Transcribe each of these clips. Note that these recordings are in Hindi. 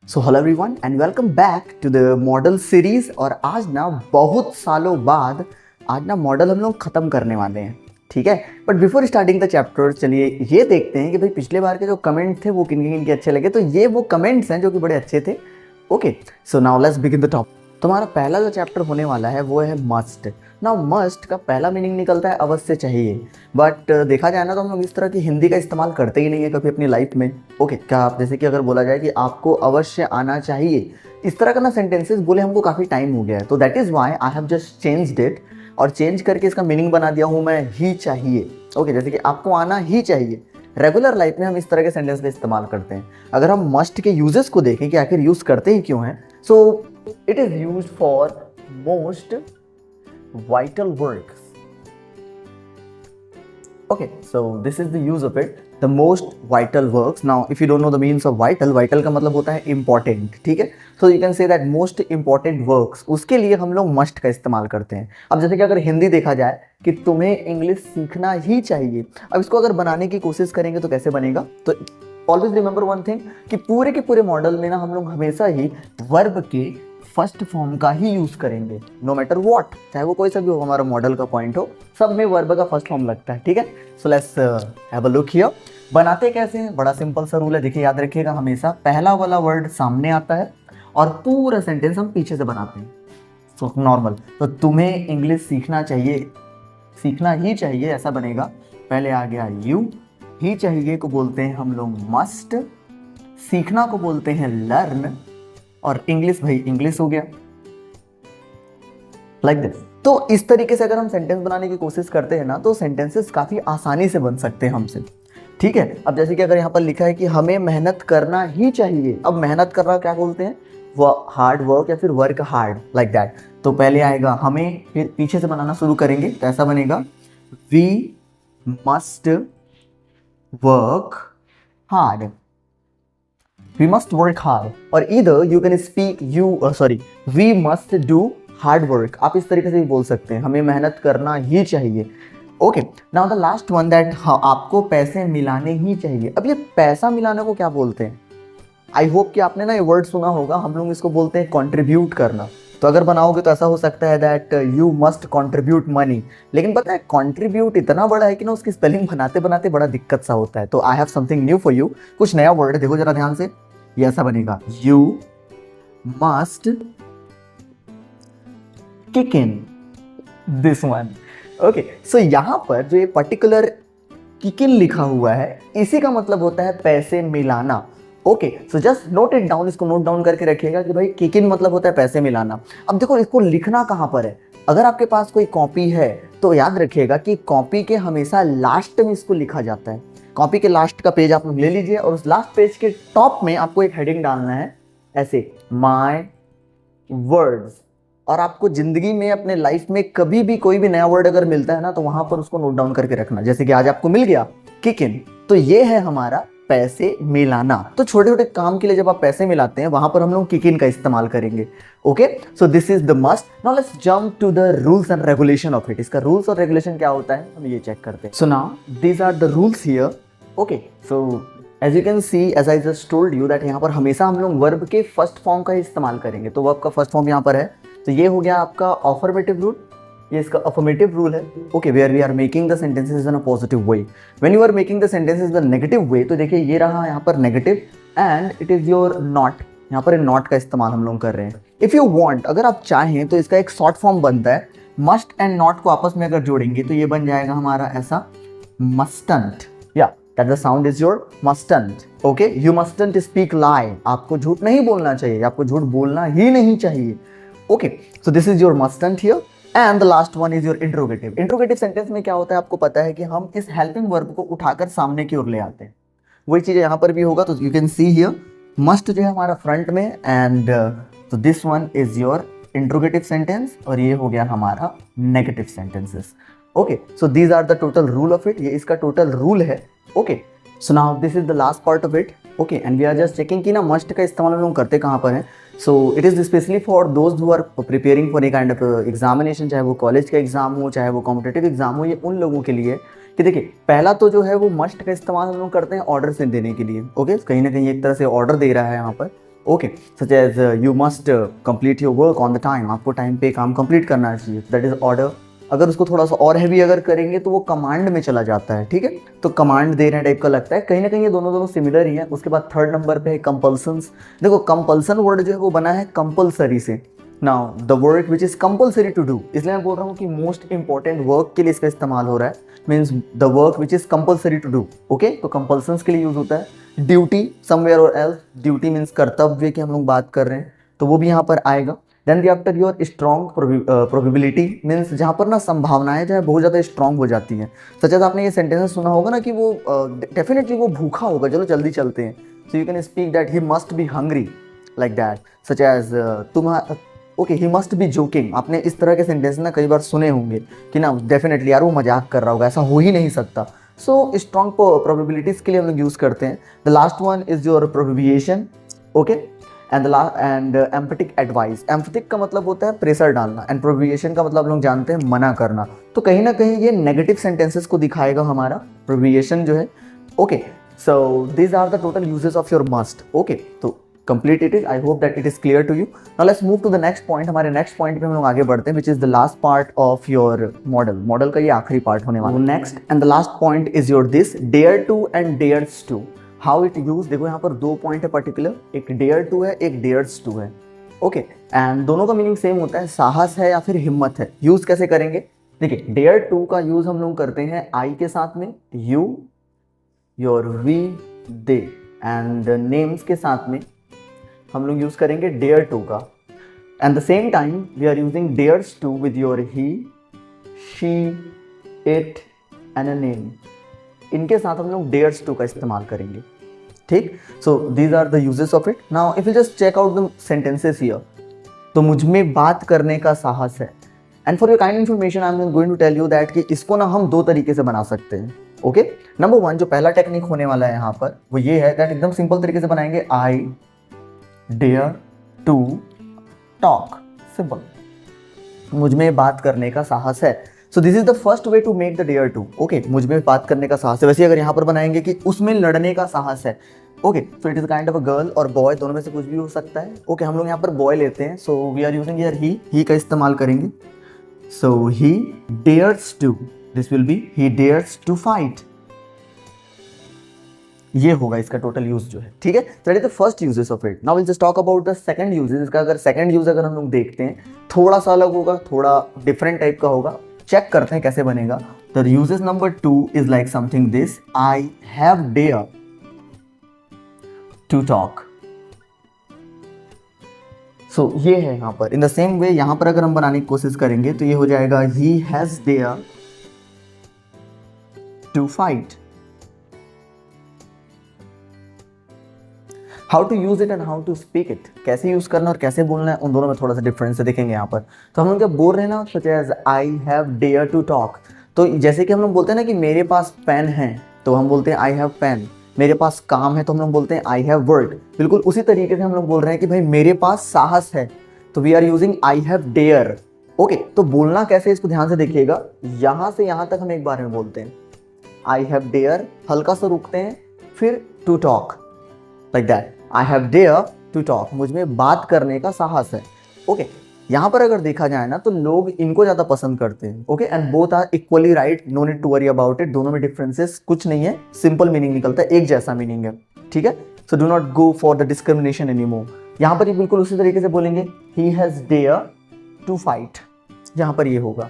So hello everyone and welcome back to the modal series. और आज ना बहुत सालों बाद आज ना मॉडल हम लोग ख़त्म करने वाले हैं, ठीक है। But before starting the chapter चलिए ये देखते हैं कि भाई पिछले बार के जो कमेंट थे वो किन के अच्छे लगे। तो ये वो कमेंट्स हैं जो कि बड़े अच्छे थे। Okay, so now let's begin the top. तुम्हारा पहला जो चैप्टर होने वाला है वो है मस्ट। नाउ मस्ट का पहला मीनिंग निकलता है अवश्य चाहिए। बट देखा जाए ना तो हम लोग इस तरह की हिंदी का इस्तेमाल करते ही नहीं है कभी अपनी लाइफ में। ओके, क्या आप जैसे कि अगर बोला जाए कि आपको अवश्य आना चाहिए, इस तरह का ना सेंटेंसेस बोले हमको काफ़ी टाइम हो गया है। तो that is why I have just changed it और चेंज करके इसका मीनिंग बना दिया हूँ मैं ही चाहिए। ओके, जैसे कि आपको आना ही चाहिए। रेगुलर लाइफ में हम इस तरह के सेंटेंस का इस्तेमाल करते हैं। अगर हम मस्ट के यूजेस को देखें कि आखिर यूज़ करते ही क्यों हैं, सो it is used for most vital works. Okay, so this is the use of it, the most vital works. Now if you don't know the meanings of vital का मतलब होता है important, ठीक है। so you can say that most important works, उसके लिए हम लोग must का इस्तेमाल करते हैं। अब जैसे कि अगर हिंदी देखा जाए कि तुम्हें इंग्लिश सीखना ही चाहिए, अब इसको अगर बनाने की कोशिश करेंगे तो कैसे बनेगा। तो ऑलवेज रिमेंबर वन थिंग कि पूरे के पूरे मॉडल में ना हम लोग हमेशा ही वर्ब के फर्स्ट फॉर्म का ही यूज करेंगे, नो मैटर व्हाट, चाहे वो कोई सा भी हो हमारा मॉडल का पॉइंट हो, सब में वर्ब का फर्स्ट फॉर्म लगता है, ठीक है। So let's have a look here. बनाते कैसे हैं, बड़ा सिंपल सा रूल है। देखिए याद रखिएगा, हमेशा पहला वाला वर्ड सामने आता है और पूरा सेंटेंस हम पीछे से बनाते हैं। सो नॉर्मल, तो तुम्हें इंग्लिश सीखना चाहिए, सीखना ही चाहिए, ऐसा बनेगा। पहले आ गया यू, ही चाहिए को बोलते हैं हम लोग मस्ट, सीखना को बोलते हैं लर्न, और इंग्लिश भाई इंग्लिश हो गया, लाइक दिस। तो इस तरीके से अगर हम सेंटेंस बनाने की कोशिश करते हैं ना तो सेंटेंसेस काफी आसानी से बन सकते हैं हमसे, ठीक है। अब जैसे कि अगर यहाँ पर लिखा है कि हमें मेहनत करना ही चाहिए, अब मेहनत करना क्या बोलते हैं, वो हार्ड वर्क या फिर वर्क हार्ड, लाइक दैट। तो पहले आएगा हमें, फिर पीछे से बनाना शुरू करेंगे तो ऐसा बनेगा we must work hard, we must work hard, और either you can speak we must do hard work, आप इस तरीके से भी बोल सकते हैं, हमें मेहनत करना ही चाहिए। Okay, now the last one that आपको पैसे मिलाने ही चाहिए। अब ये पैसा मिलाने को क्या बोलते हैं, आई होप कि आपने ना ये वर्ड सुना होगा, हम लोग इसको बोलते हैं कंट्रीब्यूट करना। तो अगर बनाओगे तो ऐसा हो सकता है that you must contribute money, लेकिन पता है कंट्रीब्यूट इतना बड़ा है कि ना उसकी स्पेलिंग बनाते बनाते बड़ा दिक्कत सा होता है। तो I have something new for you, कुछ नया वर्ड है, देखो जरा ध्यान से, ये ऐसा बनेगा you must kick in this one. Okay, so यहां पर जो ये पर्टिकुलर किक इन लिखा हुआ है इसी का मतलब होता है पैसे मिलाना। Okay, so just note it down, इसको नोट डाउन करके रखिएगा कि भाई किक इन मतलब होता है पैसे मिलाना। अब देखो इसको लिखना कहां पर है, अगर आपके पास कोई कॉपी है तो याद रखिएगा कि कॉपी के हमेशा लास्ट में इसको लिखा जाता है। कॉपी के लास्ट का पेज आप लोग ले लीजिए और उस लास्ट पेज के टॉप में आपको एक हेडिंग डालना है ऐसे, माय वर्ड्स। और आपको जिंदगी में अपने लाइफ में कभी भी कोई भी नया वर्ड अगर मिलता है ना तो वहां पर उसको नोट डाउन करके रखना। जैसे कि आज आपको मिल गया किक इन, तो ये है हमारा पैसे मिलाना। तो छोटे छोटे काम के लिए जब आप पैसे मिलाते हैं वहां पर हम लोग किक इन का इस्तेमाल करेंगे। Okay, so this is the must. Now let's jump to the rules and regulation of it. इसका रूल्स और रेगुलेशन क्या होता है हम ये चेक करते हैं। So now these are the rules here. Okay, so as you can see, as I just told you that यहाँ पर हमेशा हम लोग वर्ब के फर्स्ट फॉर्म का इस्तेमाल करेंगे। तो वर्ब का फर्स्ट फॉर्म यहाँ पर है, तो ये हो गया आपका अफर्मेटिव रूल, ये इसका अफर्मेटिव रूल है। Okay, where we are making the sentences in a positive way. When you are making the sentences in the negative way, तो देखिए ये रहा यहाँ पर negative and it is your not, यहाँ पर नॉट का इस्तेमाल हम लोग कर रहे हैं। इफ यू वांट, अगर आप चाहें तो इसका एक शॉर्ट फॉर्म बनता है, मस्ट एंड नॉट को आपस में अगर जोड़ेंगे तो ये बन जाएगा हमारा ऐसा मस्टंट, या that the sound is your mustn't. Okay, you mustn't speak lie, आपको झूठ नहीं बोलना चाहिए, आपको झूठ बोलना ही नहीं चाहिए। Okay, so this is your mustn't here. And the last one is your interrogative. Interrogative sentence में क्या होता है आपको पता है कि हम इस हेल्पिंग वर्ब को उठाकर सामने की ओर ले आते हैं। वही चीज यहाँ पर भी होगा। तो you can see here must जो है हमारा फ्रंट में, एंड तो this one is your interrogative sentence और ये हो गया हमारा negative sentences. Okay, so these are the total rule of it, ये इसका टोटल रूल है। Okay, so now this is the last part of it. Okay, and we are just checking कि ना मस्ट का इस्तेमाल हम लोग करते कहाँ पर है। So it is specially for those who are preparing for a kind of examination, चाहे वो कॉलेज का एग्जाम हो चाहे वो कॉम्पिटेटिव एग्जाम हो। ये उन लोगों के लिए कि देखिए पहला तो जो है वो मस्ट का इस्तेमाल हम लोग करते हैं ऑर्डर से देने के लिए। ओके, कहीं ना कहीं एक तरह से ऑर्डर दे रहा है यहाँ पर, okay, such as you must complete your work on the time, आपको टाइम पे काम कंप्लीट करना चाहिए, दैट इज ऑर्डर। अगर उसको थोड़ा सा और हैवी अगर करेंगे तो वो कमांड में चला जाता है, ठीक है, तो कमांड देने टाइप का लगता है, कहीं ना कहीं ये दोनों दोनों सिमिलर ही है। उसके बाद थर्ड नंबर पे है कंपल्सन्स। देखो कंपल्सन वर्ड जो है वो बना है कंपल्सरी से। Now the work which is compulsory to do, इसलिए मैं बोल रहा हूँ कि मोस्ट इंपॉर्टेंट वर्क के लिए इसका इस्तेमाल हो रहा है, means the work which is compulsory to do. Okay, तो कंपल्सन्स के लिए यूज होता है। ड्यूटी समवेयर और एल्स, ड्यूटी मीन्स कर्तव्य की हम लोग बात कर रहे हैं, तो वो भी यहाँ पर आएगा। Then the after your strong probability, means जहाँ पर ना संभावनाएं जो है बहुत ज़्यादा स्ट्रॉन्ग हो जाती हैं। सच एज आपने ये सेंटेंस सुना होगा ना कि वो डेफिनेटली वो भूखा होगा, चलो जल्दी चलते हैं, so you can speak that he must be hungry, like that. Such as okay, he must be joking, आपने इस तरह के सेंटेंस ना कई बार सुने होंगे कि ना डेफिनेटली यार वो मजाक कर रहा होगा, ऐसा हो ही नहीं सकता। सो स्ट्रॉन्ग प्रोबेबिलिटीज के लिए हम लोग यूज करते हैं। The last one is your prohibition, okay, and empathic advice. Empathic का मतलब होता है प्रेशर डालना, एंड प्रोबेबिएशन का मतलब हम लोग जानते हैं मना करना। तो कहीं ना कहीं ये नेगेटिव सेंटेंसेस को दिखाएगा हमारा प्रोबेबिएशन जो है। Okay, so these are the total usages of your must. Okay, तो complete it is, I hope that it is clear to you. Now let's move to the next point. हमारे नेक्स्ट पॉइंट पे हम लोग आगे बढ़ते हैं, which is the last part of your modal. Modal का ये आखिरी पार्ट होने वाला है। Next and the last point is your this dare to and dares to. How it use, देखो यहाँ पर दो पॉइंट है पर्टिकुलर, एक डेयर टू है, एक डेयर्स टू है। ओके, एंड दोनों का मीनिंग सेम होता है, साहस है या फिर हिम्मत है। यूज कैसे करेंगे, देखिए डेयर टू का यूज हम लोग करते हैं आई के साथ में, you, your, we, they, and names के साथ में हम लोग यूज करेंगे डेयर टू का। And the same time we are using dares to with your he, she, it and a name. इनके साथ हम लोग डेयर्स टू का इस्तेमाल करेंगे, ठीक। So these are the uses of it. Now if you just check out the sentences here, तो मुझ में बात करने का साहस है। And for your kind information I am going to tell you that कि इसको ना हम दो तरीके से बना सकते हैं। ओके, नंबर वन, जो पहला टेक्निक होने वाला है यहाँ पर वो ये है दैट एकदम सिंपल तरीके से बनाएंगे, I dare to talk. Simple, मुझ में बात करने का साहस है। So this is the first way to make the dare to. Okay, मुझ में बात करने का साहस है। वैसे अगर यहाँ पर बनाएंगे कि उसमें लड़ने का साहस है, okay, so it is kind of a girl और बॉय, दोनों में से कुछ भी हो सकता है। ओके, हम लोग यहाँ पर बॉय लेते हैं, so we are using here he का इस्तेमाल करेंगे। So he dares to, this will be he dares to fight. ये होगा इसका टोटल यूज जो है, ठीक है। That is the first usages of it. Now will just talk about the second usages. इसका अगर सेकंड यूज अगर हम लोग देखते हैं, थोड़ा सा अलग होगा, थोड़ा डिफरेंट टाइप का होगा। चेक करते हैं कैसे बनेगा। The usages number two is like something this, I have dare to talk. So ये है यहाँ पर। इन द सेम वे यहाँ पर अगर हम बनाने की कोशिश करेंगे तो ये हो जाएगा, he has dare to fight. How to use it and how to speak it, कैसे यूज करना और कैसे बोलना है, उन दोनों में थोड़ा सा डिफरेंस है, देखेंगे यहाँ पर। तो हम लोग जब बोल रहे हैं ना, such as I have dare to talk, तो जैसे कि हम लोग बोलते हैं ना कि मेरे पास पेन है, तो हम बोलते हैं आई हैव पेन। मेरे पास काम है तो हम लोग बोलते हैं आई हैव वर्क। बिल्कुल उसी तरीके से हम लोग बोल रहे हैं कि भाई मेरे पास साहस है, तो we are using I have dare. Okay, तो बोलना कैसे, इसको ध्यान से देखिएगा। यहाँ से यहाँ तक हम एक बार में बोलते हैं, आई हैव डेयर, हल्का सा रुकते हैं, फिर to talk, like that. I have dare to talk, मुझ में बात करने का साहस है। ओके, यहाँ पर अगर देखा जाए ना तो लोग इनको ज़्यादा पसंद करते हैं। Okay, and both are equally right, no need to worry about it. दोनों में डिफरेंसेस कुछ नहीं है, सिंपल मीनिंग निकलता है, एक जैसा मीनिंग है, ठीक है। So do not go for the discrimination anymore. यहाँ पर ये बिल्कुल उसी तरीके से बोलेंगे, he has dare to fight, यहाँ पर ये होगा,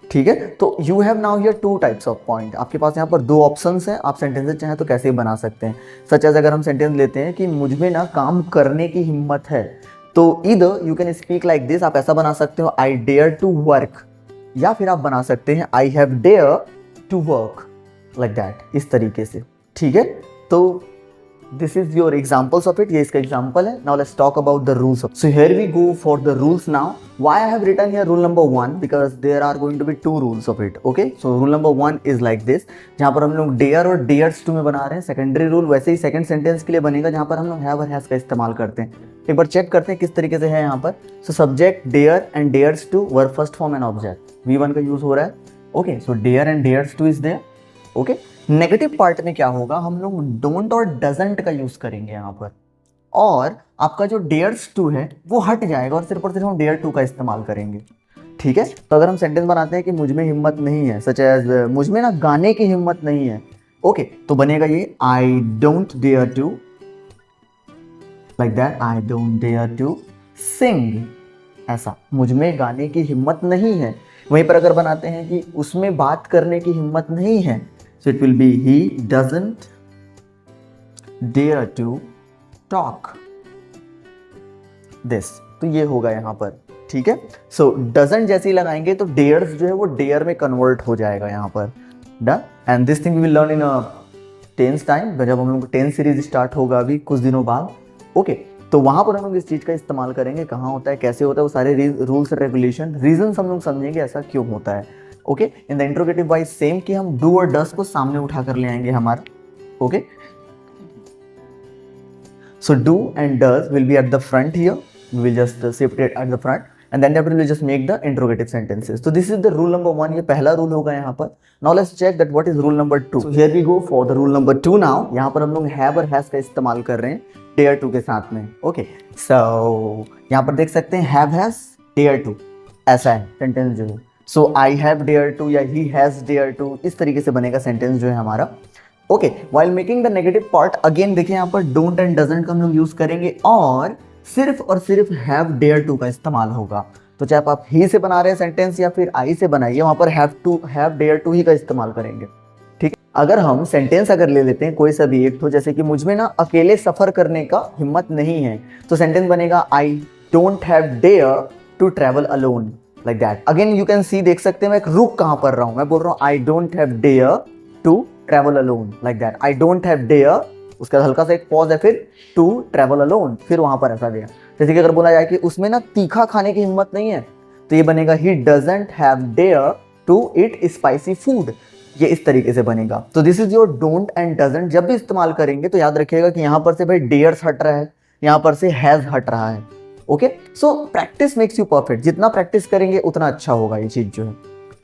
ठीक है। तो you have now here two types of point. आपके पास यहाँ पर दो ऑप्शंस हैं, आप सेंटेंसेस चाहें तो कैसे भी बना सकते हैं। सच एज अगर हम सेंटेंस लेते हैं कि मुझ में ना काम करने की हिम्मत है, तो either you can speak like this, आप ऐसा बना सकते हो, आई डेयर टू वर्क, या फिर आप बना सकते हैं I have dare to work, like that, इस तरीके से, ठीक है। तो this is your examples of it, ये इसका एग्जाम्पल है। Now let's talk about the rules. So here we go for the rules now. Why I have written here rule number 1? Because there are going to be two rules of it. Okay, so rule number 1 is like this, जहाँ पर हम लोग डेयर और डेयर्स टू में बना रहे हैं। सेकेंडरी रूल वैसे ही सेकंड सेंटेंस के लिए बनेगा, जहाँ पर हम लोग हैव और हैज का इस्तेमाल करते हैं। एक बार चेक करते हैं किस तरीके से है यहाँ पर। So subject dare and dares to, verb first form and object, V1 का यूज हो रहा है। Okay, so dare and dares to is there. Okay, negative part में क्या होगा, हम लोग डोंट और डजंट का यूज करेंगे यहाँ पर। और आपका जो डेयर्स टू है वो हट जाएगा और सिर्फ हम डेयर टू का इस्तेमाल करेंगे। ठीक है, तो अगर हम सेंटेंस बनाते हैं कि मुझ में हिम्मत नहीं है, सच एज मुझ में ना गाने की हिम्मत नहीं है, ओके, तो बनेगा ये I don't dare to, like that, I don't dare to sing, ऐसा, मुझ में गाने की हिम्मत नहीं है। वहीं पर अगर बनाते हैं कि उसमें बात करने की हिम्मत नहीं है, so it will be he doesn't dare to talk this, तो ये होगा यहाँ पर। ठीक है, सो डजंट जैसे ही लगाएंगे तो डेयर्स जो है वो डेयर में कन्वर्ट हो जाएगा यहाँ पर। Done, and this thing we will learn in tense time, जब हम लोग टेंस सीरीज स्टार्ट होगा अभी कुछ दिनों बाद। ओके, तो वहां पर हम लोग इस चीज का इस्तेमाल करेंगे, कहाँ होता है, कैसे होता है, वो सारे रूल्स रेगुलेशन रीजन हम लोग समझेंगे ऐसा क्यों होता है। Okay, in the interrogative wise same कि हम डू और डस को सामने उठा कर ले आएंगे हमारा। Okay, so do and does will be at the front here, we will just shift it at the front and then we will just make the interrogative sentences. So this is the rule number 1, ये पहला रूल होगा यहाँ पर। Now let's check that what is rule number 2. So here we go for the rule number 2 now. यहाँ पर हम लोग have और has का इस्तेमाल कर रहे हैं dare to के साथ में। Okay, so यहाँ पर देख सकते हैं have has dare to, ऐसा है सेंटेंस जो है। So I have dare to या he has dare to, इस तरीके से बनेगा सेंटेंस जो है हमारा। Okay, while making the negative part again देखिए यहाँ पर don't and doesn't का हम लोग यूज करेंगे और सिर्फ हैव डेयर टू का इस्तेमाल होगा। तो चाहे आप ही से बना रहे हैं सेंटेंस या फिर आई से बनाइए, वहां पर हैव डेयर टू ही का इस्तेमाल करेंगे। ठीक है, अगर हम सेंटेंस अगर ले लेते हैं कोई सा भी एक, तो जैसे कि मुझ में ना अकेले सफर करने का हिम्मत नहीं है, तो सेंटेंस बनेगा I don't have dare to travel alone, like that. Again you can see, देख सकते हैं मैं एक रुक कहां पर रहा हूं, मैं बोल रहा हूं I don't have dare to travel alone, like that. I don't have dare, उसका हल्का सा एक पॉज है, फिर टू ट्रेवल अलोन, फिर वहां पर ऐसा गया। जैसे कि अगर बोला जाए कि उसमें ना तीखा खाने की हिम्मत नहीं है, तो ये बनेगा he doesn't have dare to eat spicy food, ये इस तरीके से बनेगा। तो this is your don't and doesn't. जब भी इस्तेमाल करेंगे तो याद रखिएगा कि यहाँ पर से भाई डेयर्स हट रहा है, यहाँ पर से हैज हट रहा है। Okay, so practice makes you perfect, जितना प्रैक्टिस करेंगे उतना अच्छा होगा ये चीज जो है।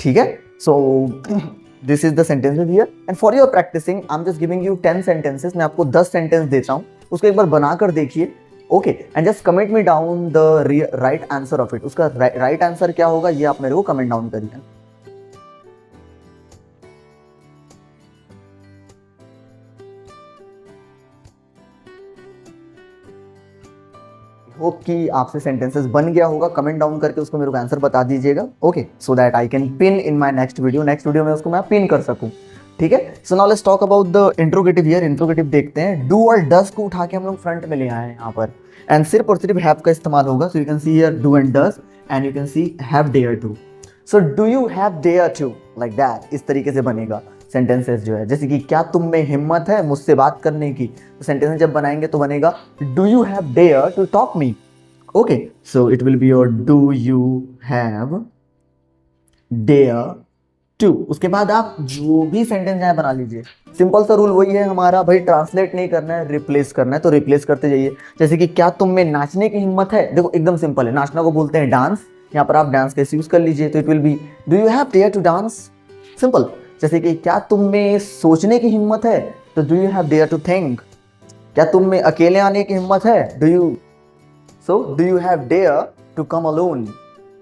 ठीक है, so this is the sentences here and for your practising I am just giving you 10 sentences. मैं आपको 10 सेंटेंस देता हूँ, उसको एक बार बनाकर देखिए। Okay, and just comment me down the right answer of it. उसका राइट आंसर क्या होगा ये आप मेरे को कमेंट डाउन करिए। होप कि आपसे सेंटेंसेस बन गया होगा, कमेंट डाउन करके उसको मेरे को आंसर बता दीजिएगा। Okay, so that I can pin in my next video में उसको मैं पिन कर सकूं। ठीक है, so now let's talk about the interrogative here. Interrogative देखते हैं, डू और डस को उठा के हम लोग फ्रंट में ले आए हैं यहाँ पर, एंड सिर्फ और सिर्फ हैव का इस्तेमाल होगा। So you can see here do and does and you can see have dare to. So do you have dare to, like that, इस तरीके से बनेगा सेंटेंसेस जो है। जैसे कि क्या तुम में हिम्मत है मुझसे बात करने की, तो सेंटेंस जब बनाएंगे तो बनेगा do you have dare to talk me. Okay, so it will be your do you have dare to. उसके बाद आप जो भी सेंटेंस यहाँ बना लीजिए। सिंपल सा रूल वही है हमारा भाई, ट्रांसलेट नहीं करना है, रिप्लेस करना है, तो रिप्लेस करते जाइए। जैसे कि क्या तुम में नाचने की हिम्मत है, देखो एकदम सिंपल है, नाचना को बोलते हैं डांस, यहाँ पर आप डांस कैसे यूज कर लीजिए, तो it will be do you have dare to dance, simple. जैसे कि क्या तुम में सोचने की हिम्मत है, तो do you have dare to think. क्या तुम में अकेले आने की हिम्मत है, do you have dare to come alone,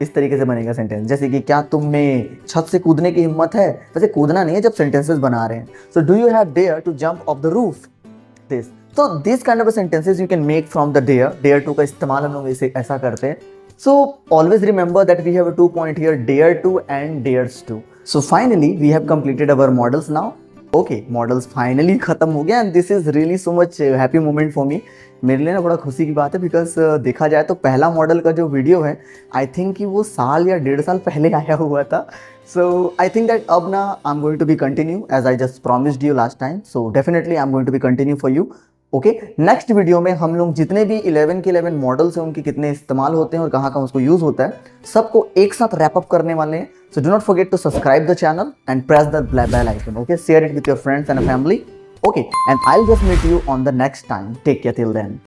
इस तरीके से बनेगा सेंटेंस। जैसे कि क्या तुम में छत से कूदने की हिम्मत है, वैसे कूदना नहीं है जब सेंटेंसेस बना रहे हैं। So do you have dare to jump off the roof, this. तो this kind of sentences you can make from the dare to का इस्तेमाल हम लोग इसे ऐसा करते हैं। So always remember that we have 2 point here, dare to and dares to. So finally we have completed our modals now. Okay, modals finally खत्म हो गया and this is really so much happy moment for me. मेरे लिए ना बड़ा खुशी की बात है, बिकॉज देखा जाए तो पहला मॉडल का जो वीडियो है आई थिंक कि वो साल या 1.5 साल पहले आया हुआ था। सो आई थिंक दैट अब ना I am going to be continue as I just promised you last time. So definitely I am going to be continue for you. Okay, next video में हम लोग जितने भी 11 के 11 मॉडल्स हैं उनके कितने इस्तेमाल होते हैं और कहाँ कहाँ उसको यूज होता है, सबको एक साथ रैप अप करने वाले हैं। So do not forget to subscribe the channel and press the bell icon. Okay, share it with your friends and family. Okay, and I'll just meet you on the next time. Take care till then.